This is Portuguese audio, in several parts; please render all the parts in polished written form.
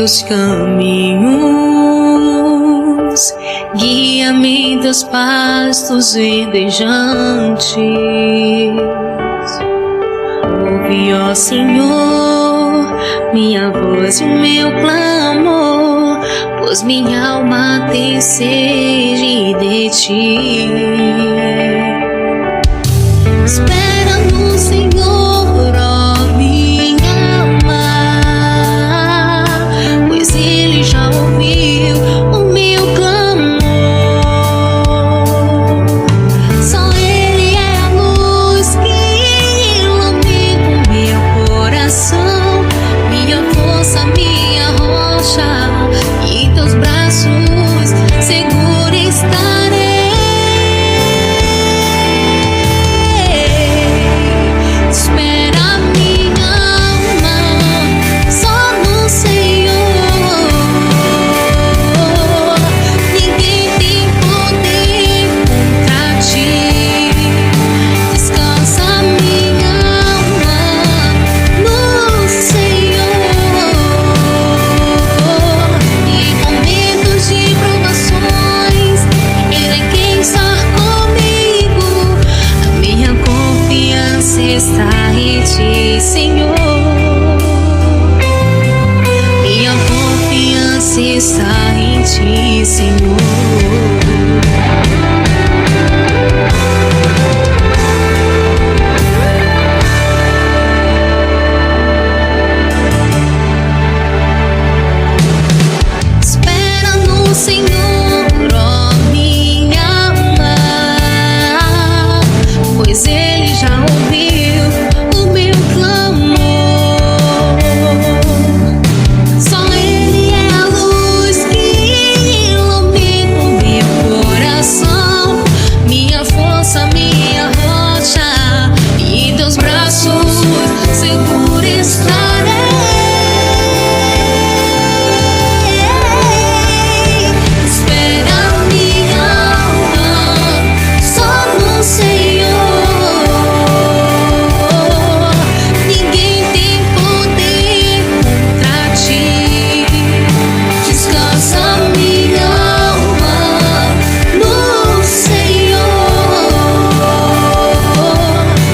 meus caminhos, guia-me em teus pastos verdejantes. Ouve, ó Senhor, minha voz e o meu clamor, pois minha alma tem sede de ti. Espera no Senhor, ó minha alma, pois Ele já ouviu o meu clamor. Só Ele é a luz que ilumina o meu coração, minha força, minha rocha, e em teus braços seguro estarei. Está em ti, Senhor. Minha confiança está em ti, Senhor. Espera no Senhor, ó minha alma, pois Ele já ouviu o meu clamor. Só Ele é a luz que ilumina o meu coração, minha força, minha rocha, e em teus braços seguro estarei. Espera minha alma só no Senhor. Ninguém tem poder contra ti. Descansa minha alma no Senhor.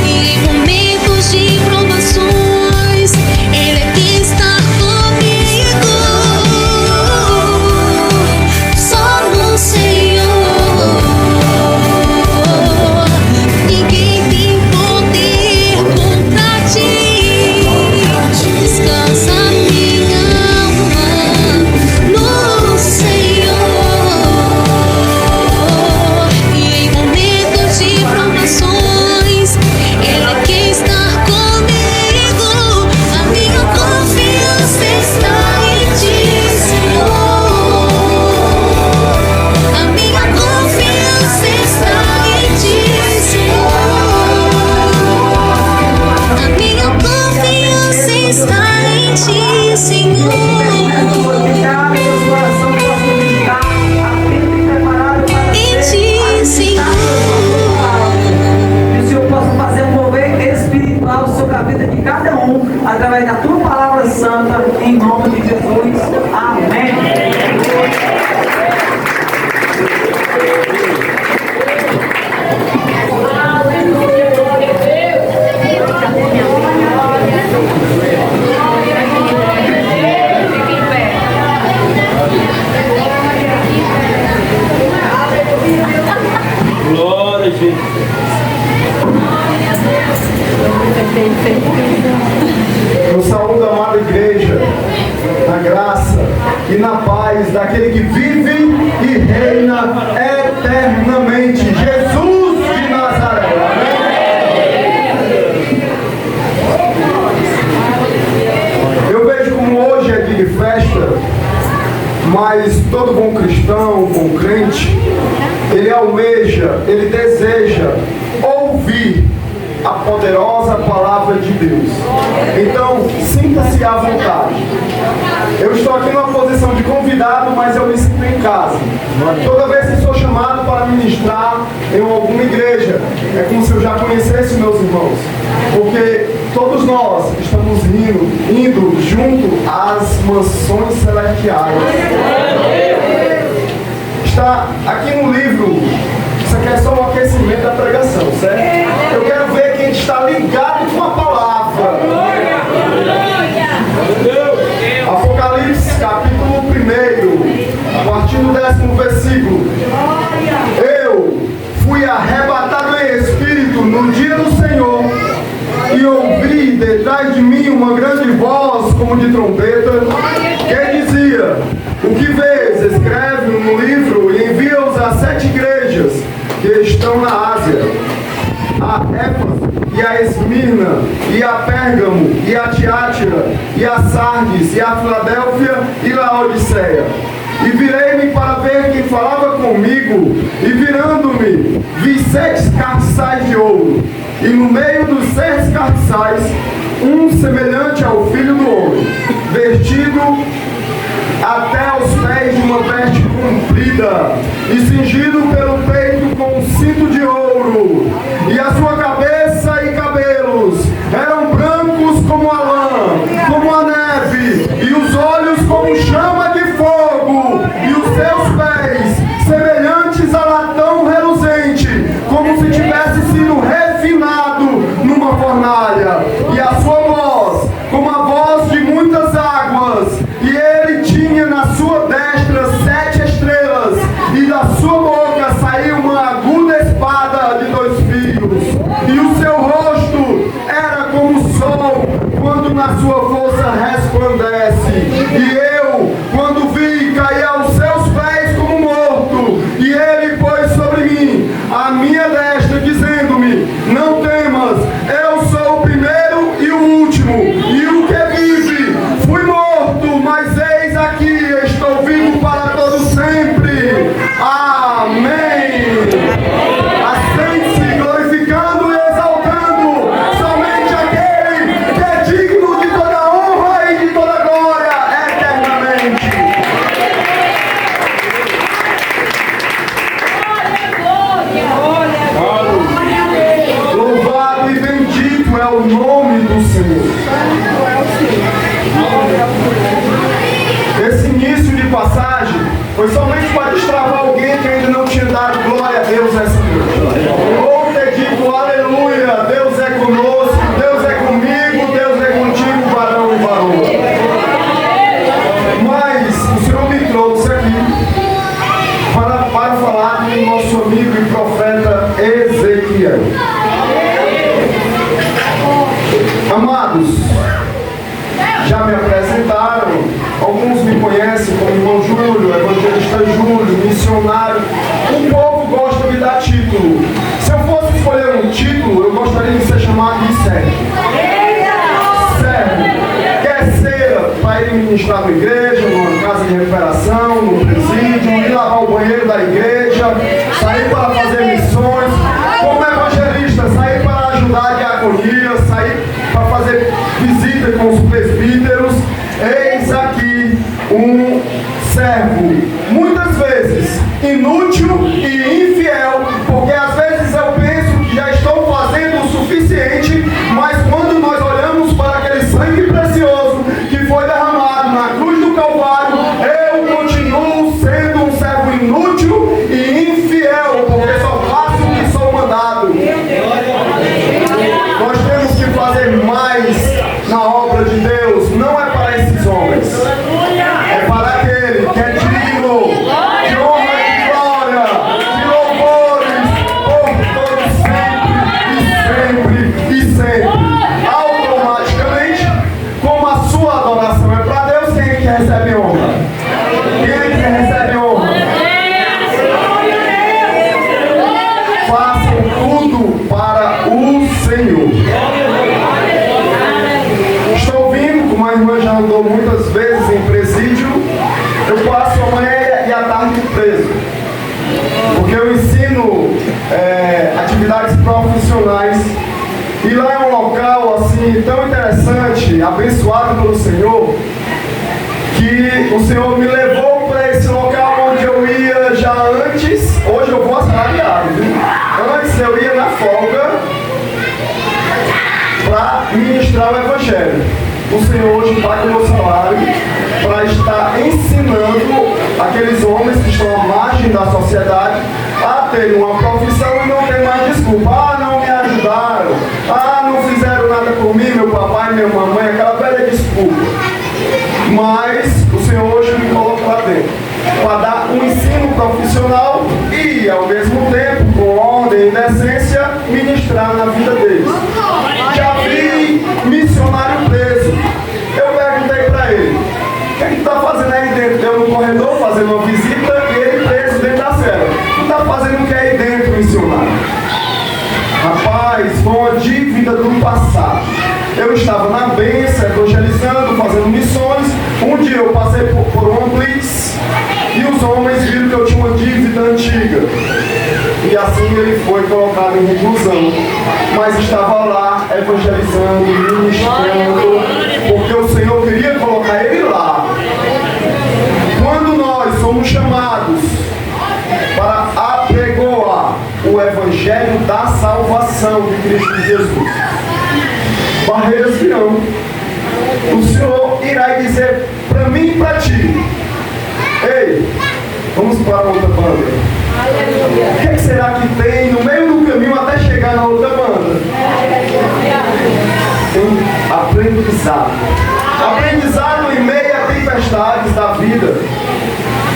E em momentos de provações, Ele é quem está comigo. Só no Senhor. Ninguém tem poder contra ti. Descansa minha alma no Senhor. E em momentos de provações, Ele é quem está comigo. A minha confiança está em ti, Senhor. A minha confiança está em ti, Senhor. A minha confiança está em ti, Senhor. Em ti, Senhor. Que o Senhor possa fazer um mover espiritual sobre a vida de cada um, através da tua palavra santa, em nome de Jesus. Amém. Glória a Jesus. Eu saúdo a amada igreja, na graça e na paz daquele que vive e reina eternamente, Jesus de Nazaré. Eu vejo como hoje é dia de festa, mas todo bom cristão, bom crente, ele almeja, ele deseja ouvir a poderosa palavra de Deus. Então, sinta-se à vontade. Eu estou aqui numa posição de convidado, mas eu me sinto em casa. Toda vez que sou chamado para ministrar em alguma igreja, é como se eu já conhecesse meus irmãos. Porque todos nós estamos rindo indo junto às mansões celestiais. Está aqui no livro, isso aqui é só um aquecimento da pregação, certo? Eu quero ver quem está ligado com a palavra. Apocalipse, capítulo 1, a partir do 10º versículo. Eu fui arrebatado em espírito no dia do Senhor, e ouvi detrás de mim uma grande voz como de trombeta, que dizia: o que vês, escreve no livro e envia-os às 7 igrejas que estão na Ásia, a Éfeso, e a Esmirna, e a Pérgamo, e a Tiátira, e a Sardes, e a Filadélfia, e Laodiceia. E virei-me para ver quem falava comigo, e virando-me, vi 7 castiçais de ouro, e no meio dos 7 castiçais, um semelhante ao Filho do Homem, vestido até aos pés de uma veste comprida, e cingido pelo peito com um cinto de ouro, e a sua cabeça e cabelos eram brancos como a lã, como a neve, e os olhos como chama de fogo, e os seus pés semelhantes a latão reluzente, como se tivesse sido refinado numa fornalha, e a sua voz como a voz de muitas águas, e ele tinha na sua destra 7 estrelas, e da sua boca saiu uma aguda espada de 2 fios, e o seu rosto era como o sol quando na sua força resplandece. E eu, quando vi, caí aos seus pés como morto, e ele pôs sobre mim a minha destra, dizendo-me: não temas, eu sou o primeiro e o último, e o que vive. Fui morto, mas eis aqui, estou vivo para todo sempre. Amém. Assente-se, glorificando e exaltando somente aquele que é digno de toda honra e de toda glória eternamente. Louvado e bendito é o nome do Senhor. Esse início de passagem foi somente para destravar alguém que ainda não tinha dado glória a Deus essa noite. Ou ter dito aleluia, Deus é conosco, Deus é comigo, Deus é contigo, varão e varoa. Mas o Senhor me trouxe aqui para falar com o nosso amigo e profeta Ezequiel. Amados, já me apresentaram, alguns me conhecem como irmão Júlio, evangelista Júlio, missionário. O povo gosta de dar título. Se eu fosse escolher um título, eu gostaria de ser chamado de servo. Servo. Quer ser para ir ministrar na igreja, numa casa de recuperação, no presídio, ir lavar o banheiro da igreja, sair para fazer missões. Como evangelista, sair para ajudar a diaconia, sair para fazer visita com os presbíteros. Eis aqui um servo, muitas vezes inútil e infiel, porque às vezes eu penso que já estou fazendo o suficiente, mas quando nós olhamos para aquele sangue precioso que foi derramado na cruz do Calvário, eu continuo sendo um servo inútil e infiel, porque só faço o que sou mandado. Nós temos que fazer mais na obra de Deus, não é para esses homens, é para aquele que é digno de honra e de glória, de louvores por todos sempre e sempre. Automaticamente, como a sua adoração é para Deus, quem é que recebe honra? Quem é que recebe honra? Façam tudo para o Senhor. Estou vindo, como a irmã já andou muitas vezes em presídio, eu passo a manhã e a tarde preso, porque eu ensino atividades profissionais, e lá é um local assim tão interessante, abençoado pelo Senhor, que o Senhor me levou para esse local onde eu ia já antes. Hoje eu vou assalariado, viu? Antes eu ia na folga para ministrar o Evangelho. o Senhor hoje paga o meu salário para estar ensinando aqueles homens que estão à margem da sociedade a terem uma profissão e não ter mais desculpa. Ah, não me ajudaram. Ah, não fizeram nada por mim, meu papai, minha mamãe, aquela velha desculpa. Mas o Senhor hoje me coloca lá dentro para dar um ensino profissional e, ao mesmo tempo, com ordem e decência, ministrar na vida deles. Já vi missionário preso. Eu perguntei para ele: o que ele está fazendo aí dentro? Eu no corredor fazendo uma visita e ele preso dentro da cela. Tu está fazendo o que aí dentro, missionário? Rapaz, foi uma dívida do passado. Eu estava na bênção, evangelizando, fazendo missões. Um dia eu passei por uma blitz e os homens viram que eu tinha uma dívida antiga. E assim ele foi colocado em reclusão. Mas estava lá, evangelizando, ministrando, porque o Senhor queria colocar ele lá. Quando nós somos chamados para apregoar o Evangelho da salvação de Cristo Jesus, barreiras virão. O Senhor irá dizer para mim e para ti: ei, vamos para outra banda. O que será que tem no meio do caminho até chegar na outra banda? Tem aprendizado. Aprendizado em meio a tempestades da vida.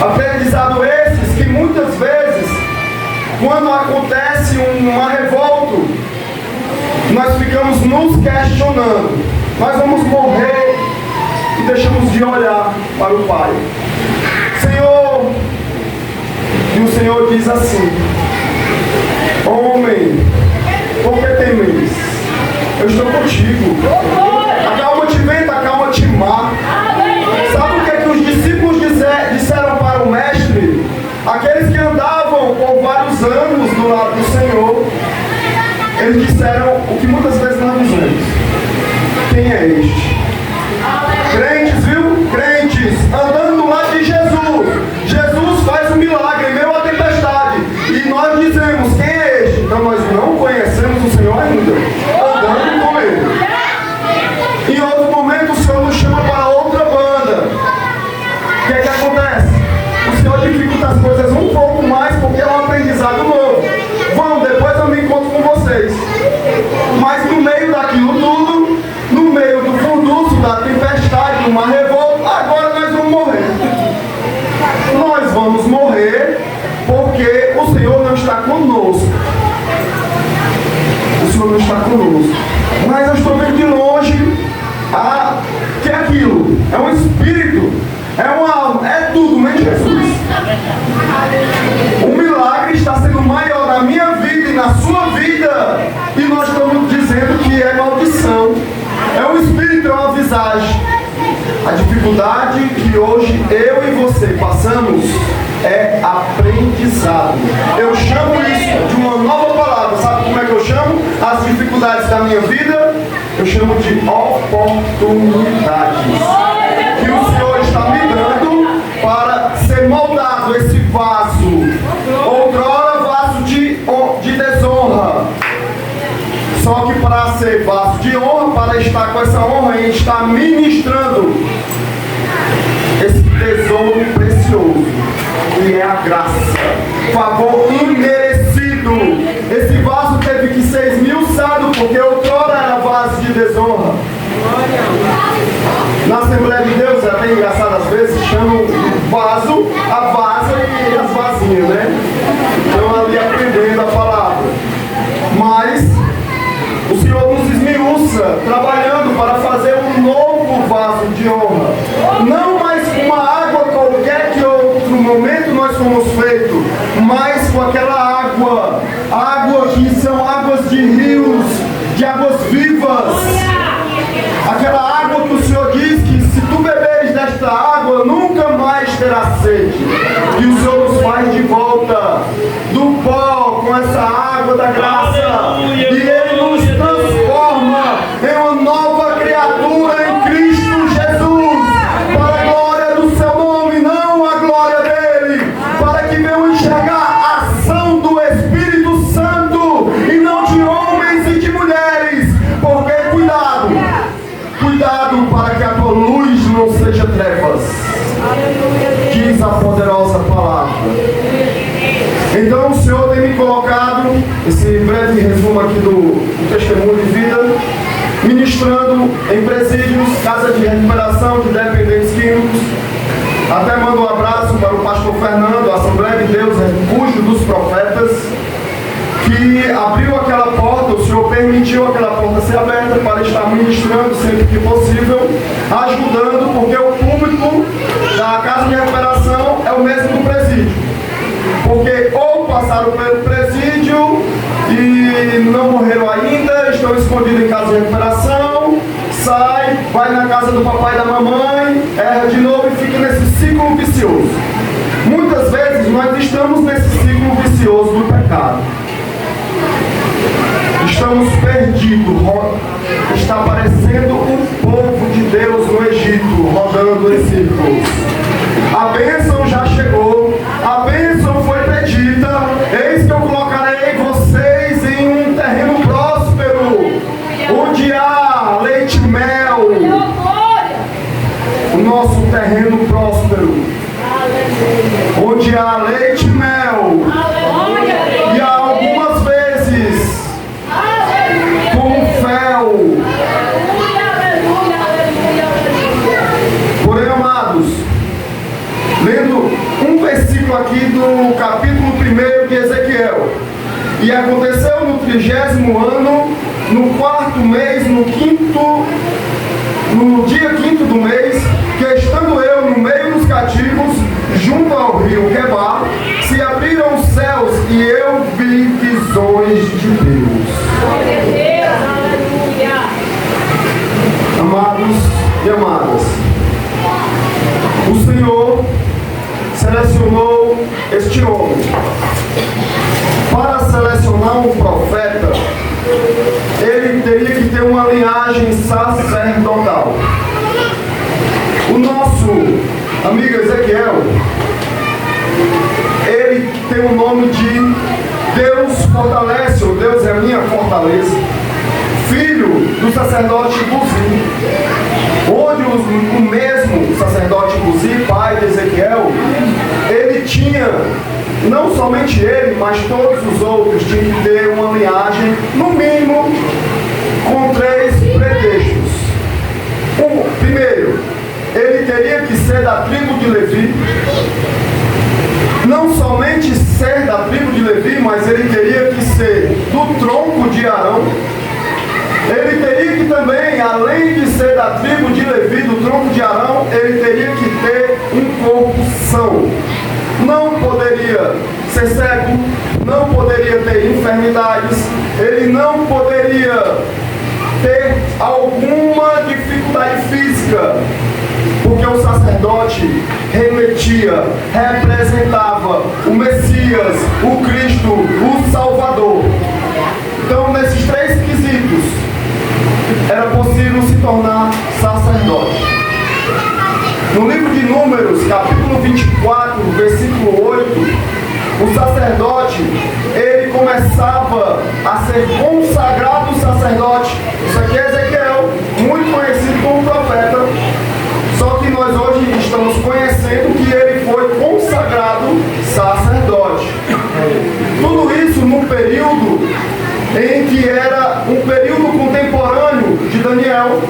Aprendizado esses que muitas vezes, quando acontece uma revolta, nós ficamos nos questionando. Nós vamos morrer e deixamos de olhar para o Pai. Senhor, e o Senhor diz assim: homem, por que temeis? Eu estou contigo. Acalma-te vento, acalma-te mar. Sabe o que é que os discípulos disseram para o Mestre? Aqueles que andavam por vários anos do lado do Senhor, eles disseram o que muitas vezes nós dizemos: quem é este? Crentes, viu? Crentes, andando do lado de Jesus. Jesus faz um milagre em meio à tempestade. E nós dizemos: quem é este? Então nós não conhecemos o Senhor ainda, andando com Ele. Em outro momento o Senhor nos chama para outra banda. O que é que acontece? O Senhor dificulta as coisas um pouco mais porque é um aprendizado novo. Vão, depois eu me encontro com vocês. Mas no meio daquilo tudo, no meio do furdunço, da tempestade, de uma revolta, agora nós vamos morrer. Nós vamos morrer porque o Senhor não está conosco. O Senhor não está conosco. Mas eu estou vendo de longe que é aquilo. É um espírito, é uma alma, é tudo, nem Jesus. O milagre está sendo maior na minha vida e na sua vida. E nós estamos dizendo que é maldição. É um espírito, é uma visagem. A dificuldade que hoje eu e você passamos é aprendizado. Eu chamo isso de uma nova palavra. Sabe como é que eu chamo as dificuldades da minha vida? Eu chamo de oportunidades. Que o Senhor está me dando para ser moldado esse vaso. Outrora vaso de desonra. Só que para ser vaso de honra, para estar com essa honra e estar ministrando esse tesouro precioso, que é a graça, favor imerecido. Esse vaso teve que ser esmiuçado, porque outrora era vaso de desonra. Na Assembleia de Deus é até engraçado, às vezes chamam vaso, a vasa e as vasinhas, né? Então ali aprendendo a palavra. Mas o Senhor nos esmiuça, trabalhando para fazer um novo vaso de honra. Não mais com uma água qualquer que outro momento nós fomos feitos, mas com aquela água que são águas de rios, de águas vivas. Aquela água que o Senhor diz que se tu beberes desta água, nunca mais terás sede. E o Senhor nos faz de volta do pó com essa água da graça. E Ele nos transforma em uma nova criatura em Cristo Jesus. Para a glória do seu nome, não a glória dele. Para que venham enxergar a ação do Espírito Santo e não de homens e de mulheres. Porque cuidado para resumo aqui do testemunho de vida, ministrando em presídios, casa de recuperação de dependentes químicos. Até mando um abraço para o pastor Fernando, Assembleia de Deus, Refúgio dos Profetas, que abriu aquela porta, o Senhor permitiu aquela porta ser aberta para estar ministrando sempre que possível, ajudando, porque o público da casa de recuperação é o mesmo do presídio. Porque ou passaram pelo presídio e não morreram ainda, estão escondidos em casa de recuperação, sai, vai na casa do papai e da mamãe, erra de novo e fica nesse ciclo vicioso. Muitas vezes nós estamos nesse ciclo vicioso do pecado. Estamos perdidos, está parecendo o povo de Deus no Egito, rodando em círculos. A bênção já chegou, a bênção foi pedida, eis que eu colocarei vocês em um terreno próspero, onde há leite e mel, o nosso terreno próspero, onde há leite e mel, e há algumas vezes com fel. Porém, amados, lendo um versículo aqui do capítulo 1 de Ezequiel: e aconteceu no 30º ano, no 4º mês, no dia 5º do mês, que estando eu no meio dos cativos, junto ao rio Quebar, se abriram os céus e eu vi visões de Deus. Amados e amadas, o Senhor selecionou este homem. Para selecionar um profeta, ele teria que ter uma linhagem sacerdotal. O nosso amigo Ezequiel, ele tem o nome de Deus fortalece, ou Deus é a minha fortaleza, filho do sacerdote Buzi, onde o mesmo sacerdote Buzi, pai de Ezequiel, ele tinha, não somente ele, mas todos os outros tinham que ter uma linhagem, no mínimo, com 3 pretextos. Primeiro, ele teria que ser da tribo de Levi. Não somente ser da tribo de Levi, mas ele teria que ser do tronco de Arão. Ele teria que também, além de ser da tribo de Levi, do tronco de Arão, ele teria que ter um corpo são. Não poderia ser cego, não poderia ter enfermidades, ele não poderia ter alguma dificuldade física, porque o sacerdote remetia, representava o Messias, o Cristo, o Salvador. Então, nesses 3 quesitos, era possível se tornar sacerdote. No livro de Números, capítulo 24, versículo 8, o sacerdote, ele começava a ser consagrado sacerdote. Isso aqui é Ezequiel, muito conhecido como profeta. Só que nós hoje estamos conhecendo que ele foi consagrado sacerdote. Tudo isso num período em que era um período contemporâneo de Daniel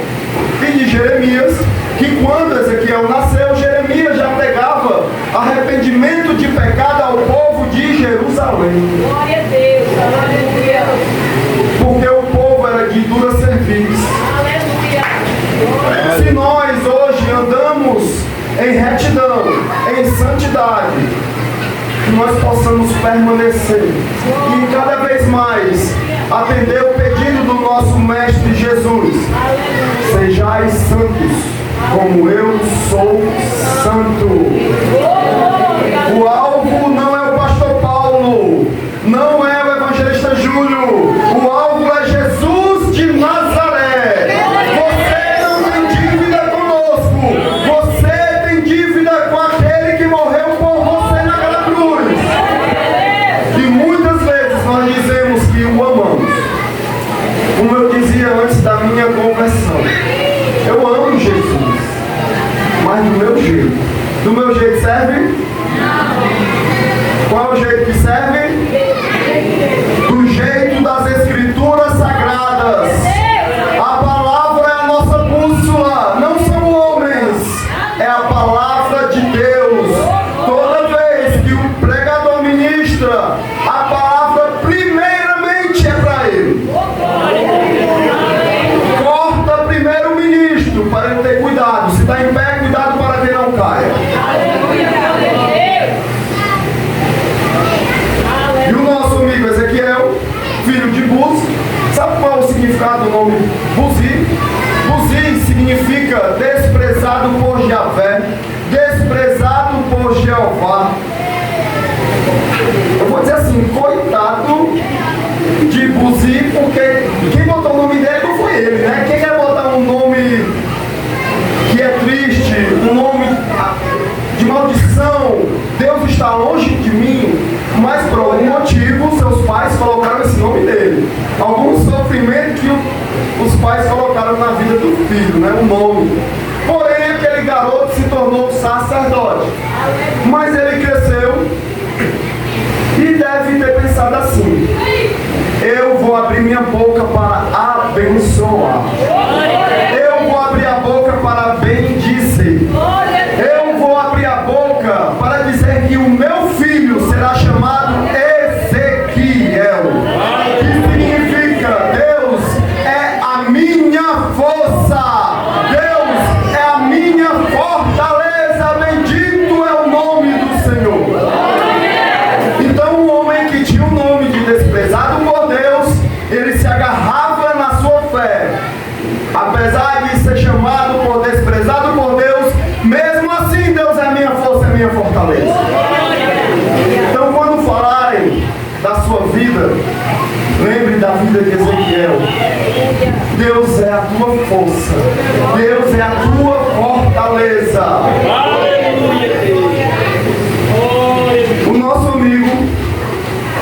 e de Jeremias, que quando Ezequiel nasceu, Jeremias já pregava arrependimento de pecado ao povo de Jerusalém. Glória a Deus, aleluia. Porque o povo era de dura cerviz. Aleluia. Se nós hoje andamos em retidão, em santidade, que nós possamos permanecer e cada vez mais atender o pedido do nosso Mestre Jesus: sejais santos, como eu sou santo. O alvo não é o pastor Paulo, não é o evangelista Júlio, o alvo é Jesus de Nazaré. Você não tem dívida conosco, você tem dívida com aquele que morreu por você naquela cruz. E muitas vezes nós dizemos que o amamos. Como eu dizia antes da minha conversão, eu amo Jesus. significa desprezado por Javé, desprezado por Jeová. Eu vou dizer assim, coitado de Buzi, porque quem botou o nome dele não foi ele, né? Quem quer botar um nome que é triste, um nome de maldição, Deus está longe de mim, mas por algum motivo seus pais colocaram esse nome dele. Algum sofrimento que os pais colocaram na vida do filho, né? O nome. Porém, aquele garoto se tornou sacerdote. Mas ele cresceu e deve ter pensado assim: eu vou abrir minha boca para abençoar. Eu vou abrir a boca para bendizer. Eu vou abrir a boca para dizer que o meu filho será chamado Ezequiel. Que significa: Deus é a minha força. Deus é a minha fortaleza. Bendito é o nome do Senhor. Então um homem que tinha o nome de desprezado por Deus, ele se agarrava na sua fé. Apesar de ser chamado por desprezado por Deus, mesmo assim Deus é a minha força, é a minha fortaleza. Então quando falarem da sua vida, lembre da vida de Ezequiel. Deus é a tua força. Deus é a tua fortaleza. O nosso amigo,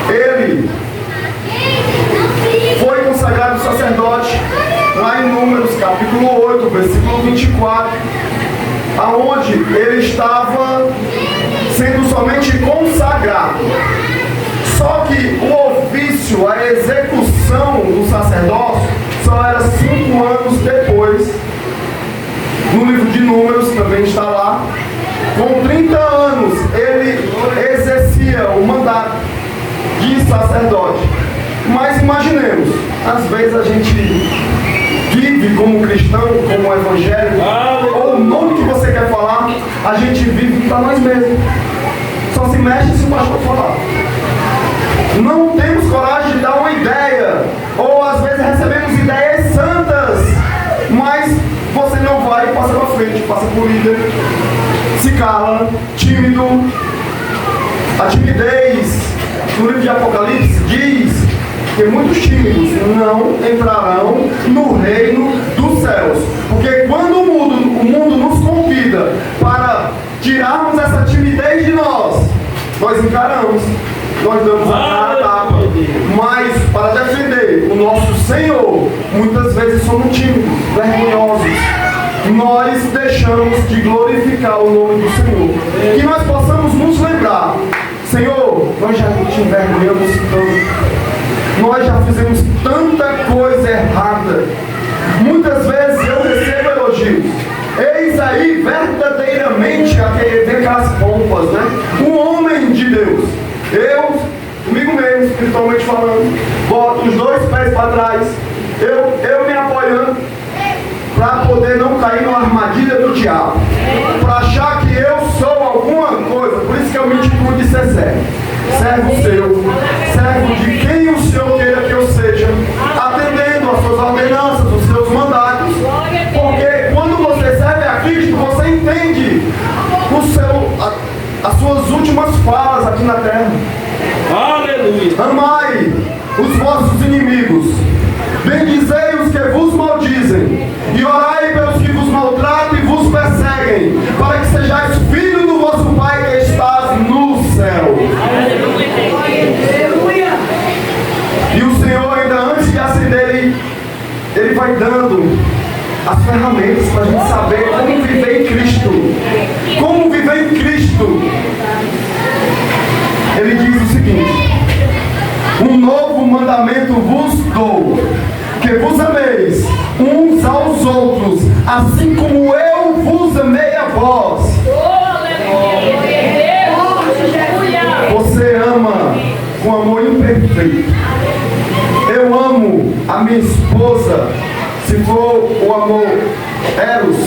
ele foi consagrado sacerdote lá em Números capítulo 8, versículo 24, aonde ele estava sendo somente consagrado. Só que o ofício, a execução do sacerdócio só era 5 anos depois. No livro de Números também está lá. Com 30 anos ele exercia o mandato de sacerdote. Mas imaginemos, às vezes a gente vive como cristão, como evangélico, ou o nome que você quer falar, a gente vive para nós mesmos. Só se mexe se o pastor falar. Não temos coragem de dar uma ideia, ou às vezes recebemos ideias santas, mas você não vai e passa para frente, passa por líder, se cala, tímido. A timidez, no livro de Apocalipse, diz que muitos tímidos não entrarão no reino dos céus. Porque quando o mundo nos convida para tirarmos essa timidez de nós encaramos, nós damos a cara a tapa. Mas para defender o nosso Senhor, muitas vezes somos tímidos, vergonhosos. Nós deixamos de glorificar o nome do Senhor. Que nós possamos nos lembrar: Senhor, nós já te envergonhamos tanto. Nós já fizemos tanta coisa errada. Muitas vezes eu recebo elogios. Eis aí verdadeiramente vem aquelas pompas, né? Um homem de Deus. Eu, comigo mesmo, espiritualmente falando, boto os 2 pés para trás. Eu me apoiando para poder não cair numa armadilha do diabo. Para achar que eu sou alguma coisa. Por isso que eu me intitulo de ser servo. Servo seu, servo de quem o Senhor queira que eu seja, atendendo às suas ordenanças, os seus mandatos. Porque quando você serve a Cristo, você entende as suas últimas falas aqui na terra. Aleluia. Amai os vossos inimigos, bendizei os que vos maldizem, e orai pelos que vos maltratam e vos perseguem, para que sejais filhos do vosso Pai que estás no céu. E o Senhor, ainda antes de acender, Ele vai dando as ferramentas para a gente saber como viver em Cristo. Como viver em Cristo. Ele diz o seguinte: um novo mandamento vos dou, que vos ameis uns aos outros, assim como eu vos amei a vós. Você ama com amor imperfeito. Eu amo a minha esposa, se for o amor eros,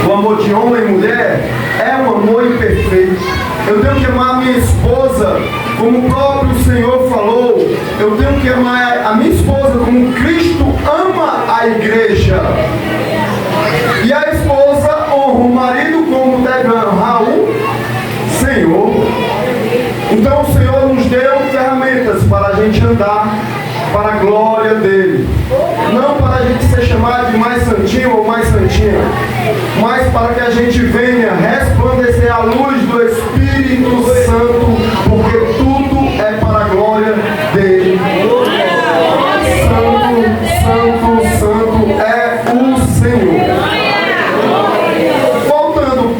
o amor de homem e mulher, é um amor imperfeito. Eu tenho que amar a minha esposa como o próprio Senhor falou. Eu tenho que amar a minha esposa como Cristo ama a igreja. E a esposa honra o marido como deve honrar o Senhor. Então o Senhor nos deu ferramentas para a gente andar para a glória dele. Não para a gente ser chamado de mais santinho ou mais santinha, mas para que a gente venha resplandecer a luz do Espírito Santo, porque tudo é para a glória dele. Santo, santo, santo é o Senhor. Voltando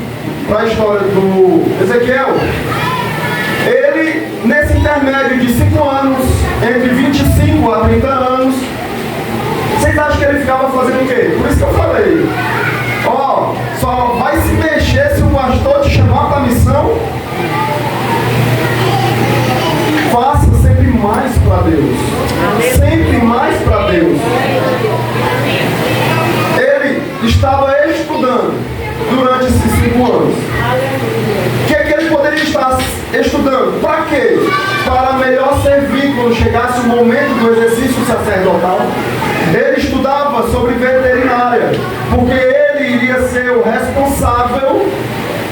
para a história do Ezequiel, ele, nesse intermédio de 5 anos, entre 25 a 30 anos, vocês acham que ele ficava fazendo o quê? Por isso que eu falei, ó, só vai se mexer se o pastor te chamar para a missão. Faça sempre mais para Deus. Sempre mais para Deus. Ele estava estudando durante esses 5 anos. O que é que ele poderia estar estudando? Para quê? Para melhor servir quando chegasse o momento do exercício sacerdotal. Ele estudava sobre veterinária, porque ele iria ser o responsável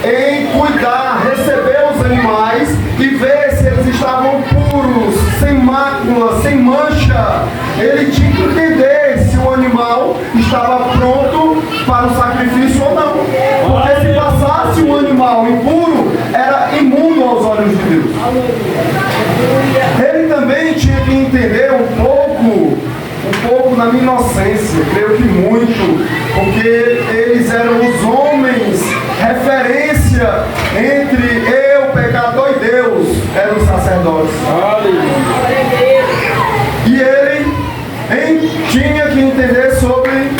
em cuidar, receber os animais e ver se eles estavam puros, sem mácula, sem mancha. Ele tinha que entender se o animal estava pronto para o sacrifício ou não. Porque se passasse um animal impuro, era imundo aos olhos de Deus. Ele também tinha que entender um pouco na minha inocência, creio que muito, porque eles eram os homens, referência entre eu, pecador, e Deus, eram os sacerdotes. E ele tinha que entender sobre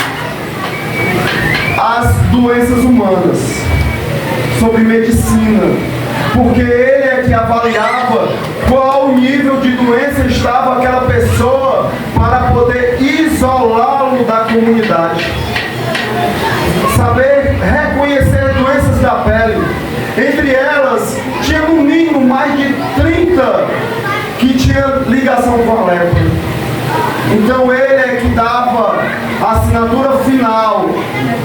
as doenças humanas, sobre medicina, porque ele é que avaliava qual nível de doença estava aquela pessoa para poder isolá-lo da comunidade. Saber reconhecer doenças da pele. Entre elas, tinha no mínimo mais de 30 que tinha ligação com a lepra. Então ele é que dava a assinatura final,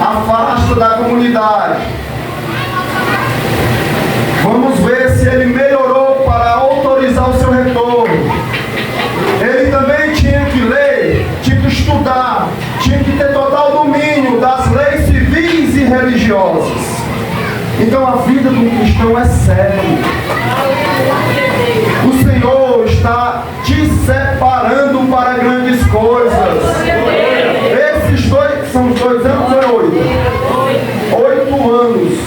afasta da comunidade. Vamos ver se ele melhorou para autorizar o seu retorno. Ele também tinha que ler, tinha que estudar, tinha que ter total domínio das leis civis e religiosas. Então a vida do cristão é séria. O Senhor está te separando para grandes coisas. Esses são os 2 anos ou é 8? 8 anos.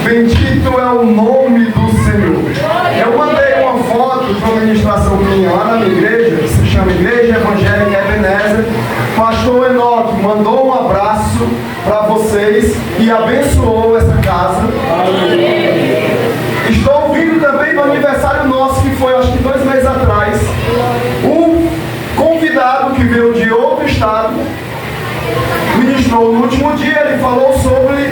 Bendito é o nome do Senhor. Eu mandei uma foto de uma ministração minha lá na minha igreja, que se chama Igreja Evangélica Ebenezer. Pastor Enoque mandou um abraço para vocês e abençoou essa casa. Estou vindo também do aniversário nosso, que foi acho que 2 meses atrás. Um convidado que veio de outro estado ministrou no último dia. Ele falou sobre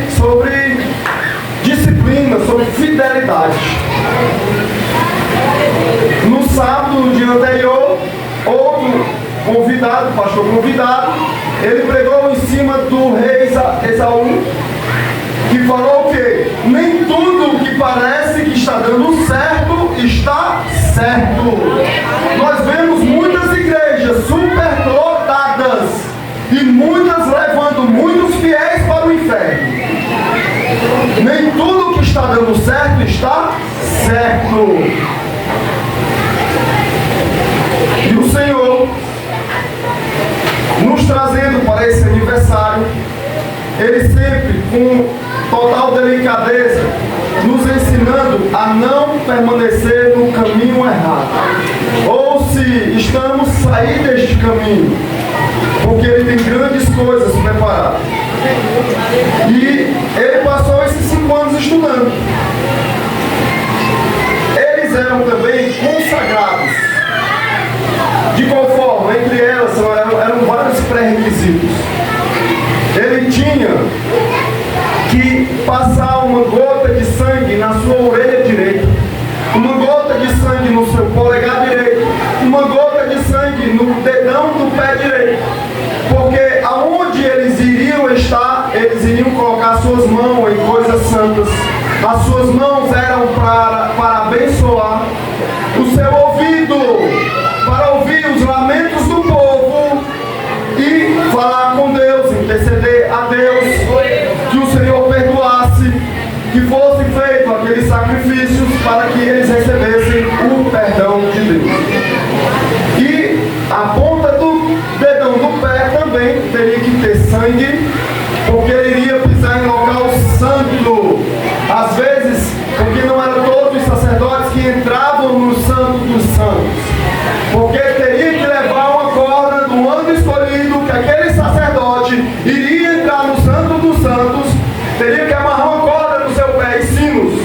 disciplina, sobre fidelidade. No sábado, no dia anterior, outro convidado, pastor convidado, ele pregou em cima do rei Esaú, que falou o quê? Nem tudo que parece que está dando certo, está certo. Nós vemos muitas igrejas superlotadas e muitas levando muitos fiéis para o inferno. Nem tudo que está dando certo está certo. E o Senhor, nos trazendo para esse aniversário, Ele sempre, com total delicadeza, nos ensinando a não permanecer no caminho errado. Ou se estamos saindo deste caminho, porque Ele tem grandes coisas preparadas. E ele passou esses 5 anos estudando. Eles eram também consagrados. De qual forma? Entre elas eram vários pré-requisitos. Ele tinha que passar uma gota de sangue na sua orelha direita, uma gota de sangue no seu polegar direito, uma gota de sangue no dedão do pé direito, porque aonde eles iriam estar, eles iriam colocar suas mãos em coisas santas. As suas mãos eram para abençoar, o seu ouvido para ouvir os lamentos do povo e falar com Deus, interceder a Deus, que o Senhor perdoasse, que fosse feito aqueles sacrifícios para que eles recebessem o perdão de Deus. E a ponta do dedão do pé também teria que ter sangue, porque ele iria pisar em local santo. Às vezes, porque não eram todos os sacerdotes que entravam no Santo dos Santos, porque teria que levar uma corda do anjo escolhido, que aquele sacerdote iria entrar no Santo dos Santos, teria que amarrar uma corda no seu pé e sinos,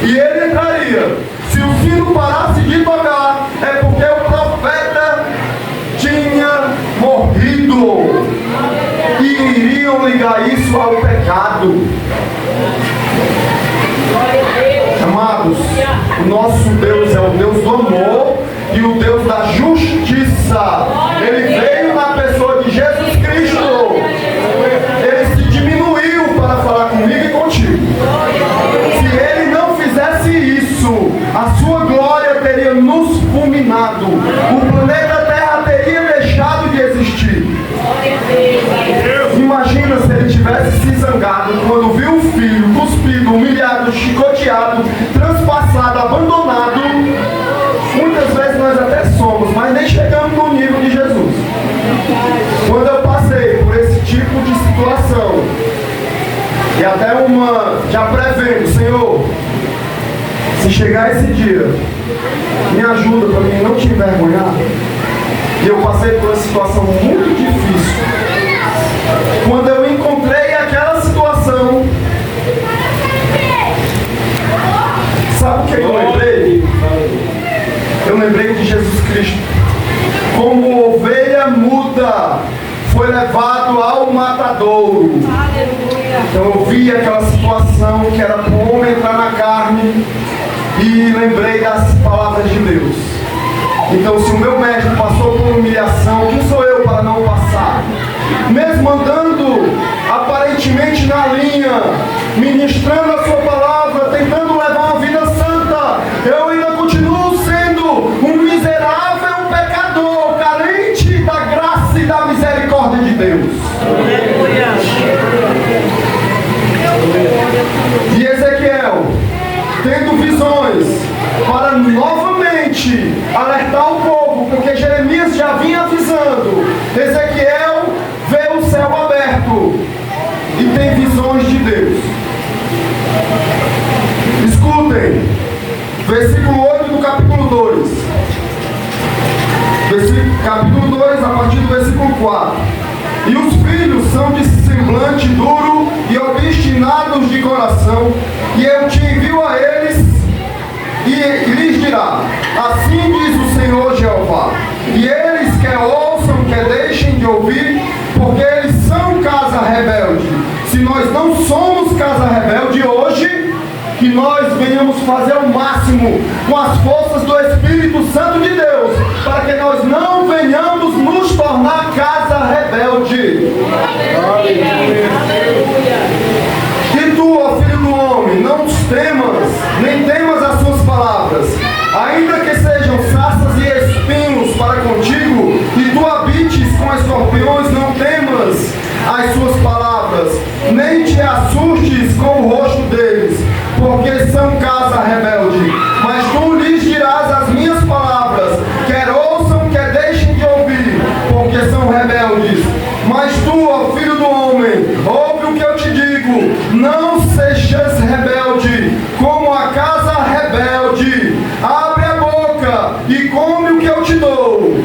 e ele entraria. Se o sino parasse de tocar, é porque o profeta tinha morrido, e iriam ligar isso ao pecado. Amados, o nosso Deus é o Deus do amor e o Deus da justiça. Ele veio na pessoa de Jesus Cristo. Ele se diminuiu para falar comigo e contigo. Se ele não fizesse isso, a sua glória teria nos fulminado. O planeta Terra teria deixado de existir. Imagina se ele tivesse se zangado quando viu o filho cuspido, humilhado, chicoteado, transpassado, abandonado. Muitas vezes nós até somos, mas nem chegamos no nível de Jesus. Quando eu passei por esse tipo de situação, e até já prevendo, Senhor, se chegar esse dia, me ajuda para mim não te envergonhar. E eu passei por uma situação muito difícil. Quando eu encontrei aquela situação, sabe o que eu lembrei? Eu lembrei de Jesus Cristo. Como ovelha muda, foi levado ao matadouro. Então eu vi aquela situação que era para o homem entrar na carne e lembrei das palavras de Deus. Então, se o meu mestre passou por humilhação, quem sou eu para não passar? Mesmo andando aparentemente na linha, ministrando a sua palavra, tentando levar uma vida santa, eu ainda continuo sendo um miserável pecador, carente da graça e da misericórdia de Deus. E Ezequiel, tendo visões para novamente alertar o povo, porque Jeremias já vinha avisando, Ezequiel vê o céu aberto e tem visões de Deus. Escutem, versículo 8 do capítulo 2. Capítulo 2, a partir do versículo 4. E os filhos são de semblante duro e obstinados de coração, e eu te envio a eles e lhes dirá: assim diz o Senhor Jeová. E eles quer ouçam, quer deixem de ouvir, porque eles são casa rebelde. Se nós não somos casa rebelde hoje, que nós venhamos fazer o máximo com as forças do Espírito Santo de Deus, para que nós não venhamos nos tornar casa rebelde. E tu, ó filho do homem, não temas, nem temas as suas palavras, ainda que sejam sarças e espinhos para contigo, e tu habites com escorpiões, não temas as suas palavras, nem te assustes com o rosto deles, porque são casa rebelde. Mas tu lhes dirás as minhas palavras, quer ouçam, quer deixem de ouvir, porque são rebeldes. Mas tu, ó filho do homem, ouve o que eu te digo, não sejas rebelde, como a casa rebelde. Abre a boca e come o que eu te dou.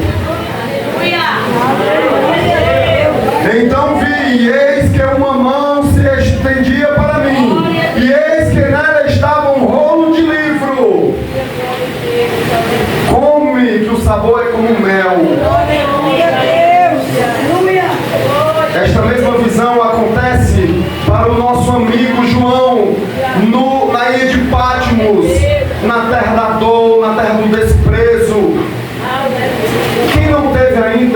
Então vi, e eis que uma mão se estendia para mim, e eis que nela estava um rolo de livro. Come, que o sabor é como mel. Esta mesma visão acontece para o nosso amigo João,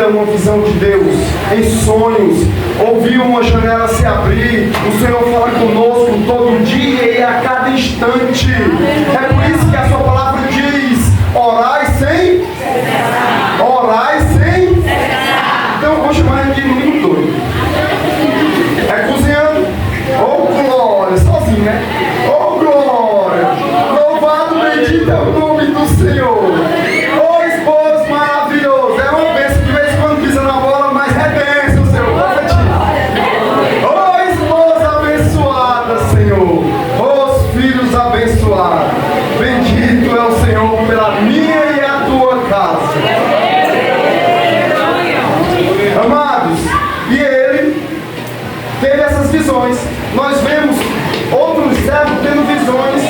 uma visão de Deus, em sonhos, ouvir uma janela se abrir, o Senhor fala conosco todo dia e a cada instante. É por isso que a sua palavra diz: orai sem cessar. Orai sem cessar. Então eu vou chamar ele de menino doido. É cozinhando. Oh glória, sozinho, né? Oh glória, louvado, bendito é o nome do Senhor. Oh esposo maravilhoso, é uma bênção de vez em quando pisa na bola, mas é bênção, Senhor. Oh esposa abençoada, Senhor. Os filhos abençoados. Bendito é o Senhor pela minha e a tua casa. Amados, e ele teve essas visões. Nós vemos outros servos tendo visões,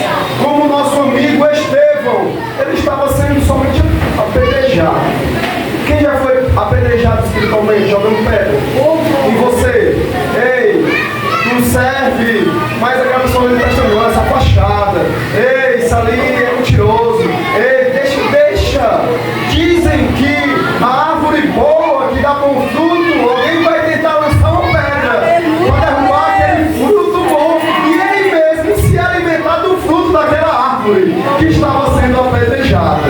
como o nosso amigo Estevão. Ele estava sendo somente apedrejado. Quem já foi apedrejado espiritualmente, jogando pedra? E você? Ei, tu serve, mas aquela pessoa ali está chamando essa fachada. Ei, isso ali é mentiroso. Ei, deixa. Dizem que a árvore boa, que dá bom fruto, alguém vai tentar lançar uma pedra para derrubar aquele fruto bom e ele mesmo se alimentar do fruto daquela árvore que estava sendo apedrejada.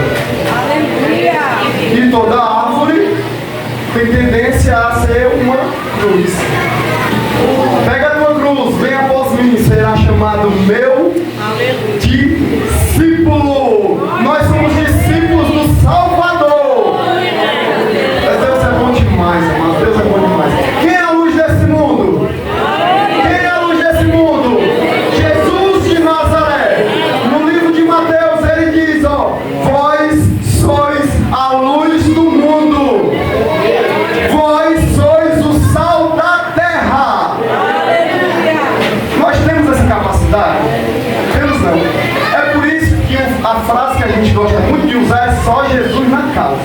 E toda árvore tem tendência a ser uma cruz. Pega a tua cruz, vem após mim, será chamado meu discípulo. Nós somos discípulos do Salvador. Mas Deus é bom demais, amado. Deus é bom demais. Quem é a luz desse mundo? Quem é a luz desse mundo? Jesus de Nazaré. No livro de Mateus ele diz, vós sois a luz do mundo. Vós sois o sal da terra. Nós temos essa capacidade? Temos não. É por isso que a frase que a gente gosta muito de usar é só Jesus na causa.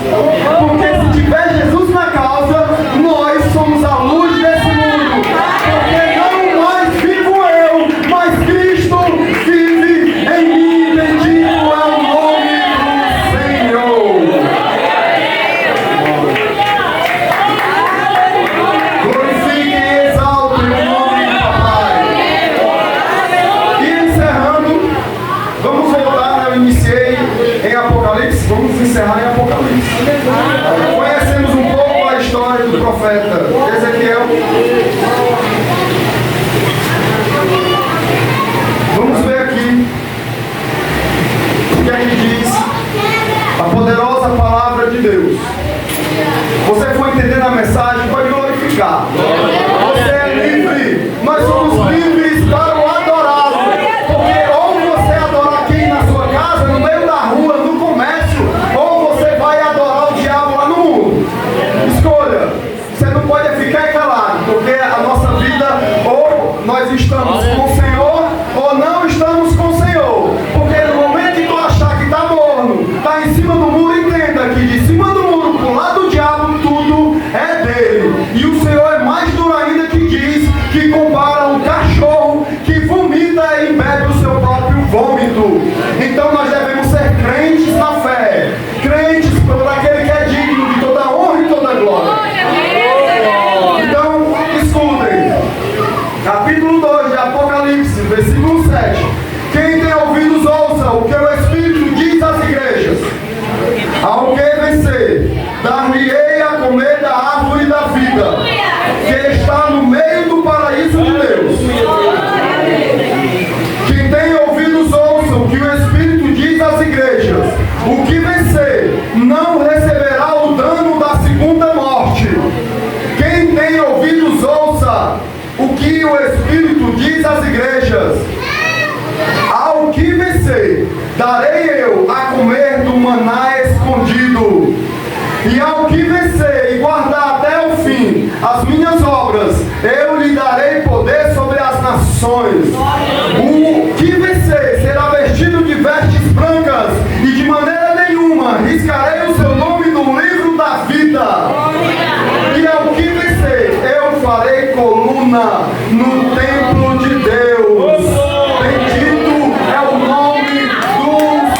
Porque se tiver Jesus na causa, nós somos a luz desse mundo. Porque não mais vivo eu, mas Cristo vive em mim. Bendito é o nome do Senhor. Glorifique e exalte o nome do Papai. E encerrando, vamos voltar, eu iniciei em Apocalipse, vamos encerrar em Apocalipse. Conhecemos um pouco a história do profeta Ezequiel. Vamos ver aqui o que é que diz a poderosa palavra de Deus. Você foi entendendo a mensagem, pode glorificar. Você é livre. Nós somos livres para o adorá-lo. Porque ou você adora aqui na sua casa, no meio da rua, no comércio, ou você vai adorar o diabo lá no mundo. Escolha. Você não pode ficar calado, porque a nossa vida, ou nós estamos com o Senhor, ou não estamos com o Senhor. Porque no momento que tu achar que está morno, está em cima do muro, entenda que de cima do muro, pro lado do diabo, tudo é dele. E o Senhor é mais duro ainda, que diz, que compara um cachorro que vomita e bebe o seu próprio vômito. Então nós devemos ser crentes na fé, crentes por aquele que é digno de toda honra e toda glória. Então, escutem, capítulo 2 de Apocalipse, versículo 7. Quem tem ouvidos ouça o que o Espírito diz às igrejas. Ao que vencer, dar-lhe-ei a comer da árvore da vida, que está no meio do paraíso de Deus. Quem tem ouvidos ouça o que o Espírito diz às igrejas. O que vencer não receberá o dano da segunda morte. Quem tem ouvidos ouça o que o Espírito diz às igrejas. Ao que vencer, darei eu a comer do maná escondido. E ao que vencer e guardar até o fim as minhas obras, eu lhe darei poder sobre as nações. O que vencer será vestido de vestes brancas, e de maneira nenhuma riscarei o seu nome no livro da vida. E ao que vencer, eu farei coluna no templo de Deus. Bendito é o nome do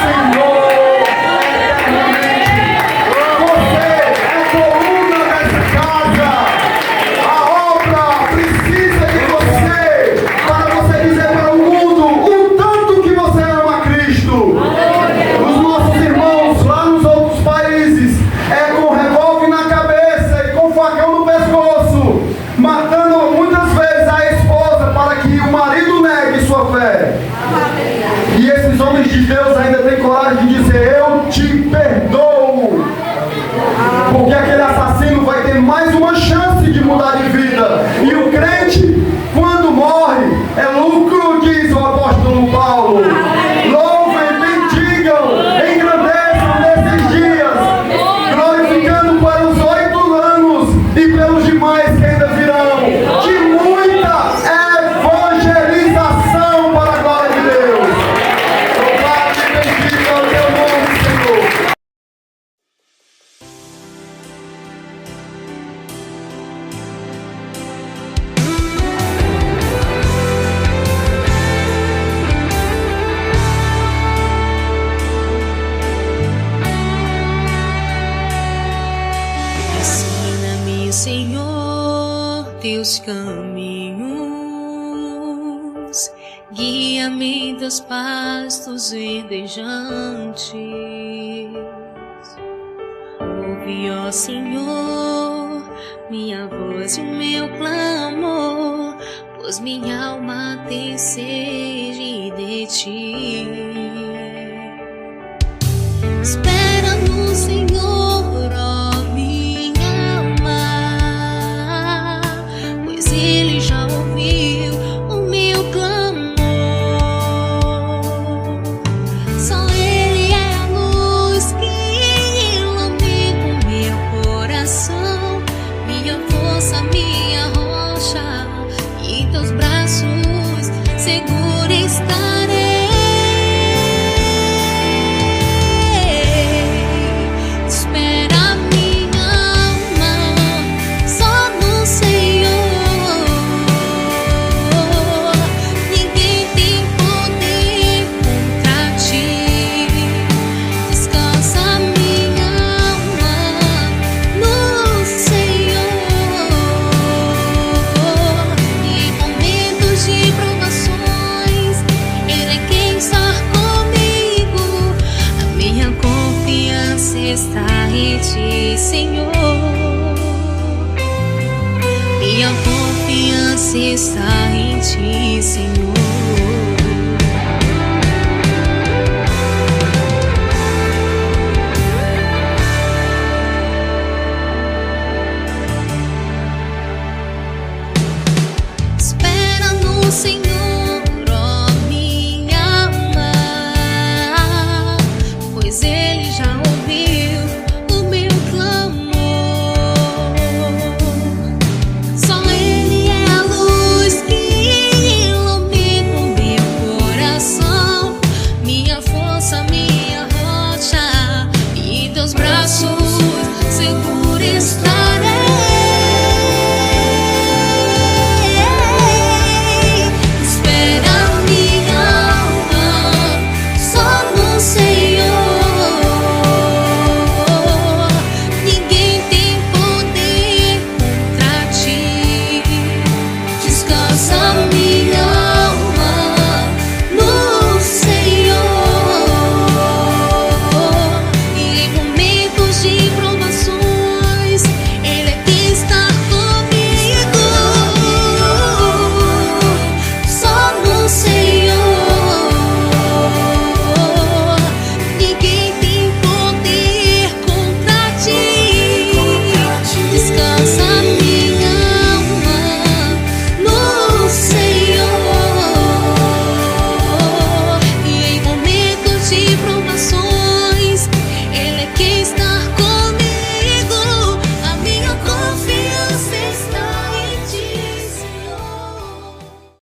Senhor eternamente. Você é coluna dessa teus caminhos, guia-me em teus pastos verdejantes. Ouve, ó Senhor, minha voz e o meu clamor, pois minha alma tem sede de ti. Espera no Senhor, ó minha alma, pois Ele já ouviu o meu clamor. Só Ele é a luz que ilumina o meu coração, minha força, minha rocha, e em teus braços seguro.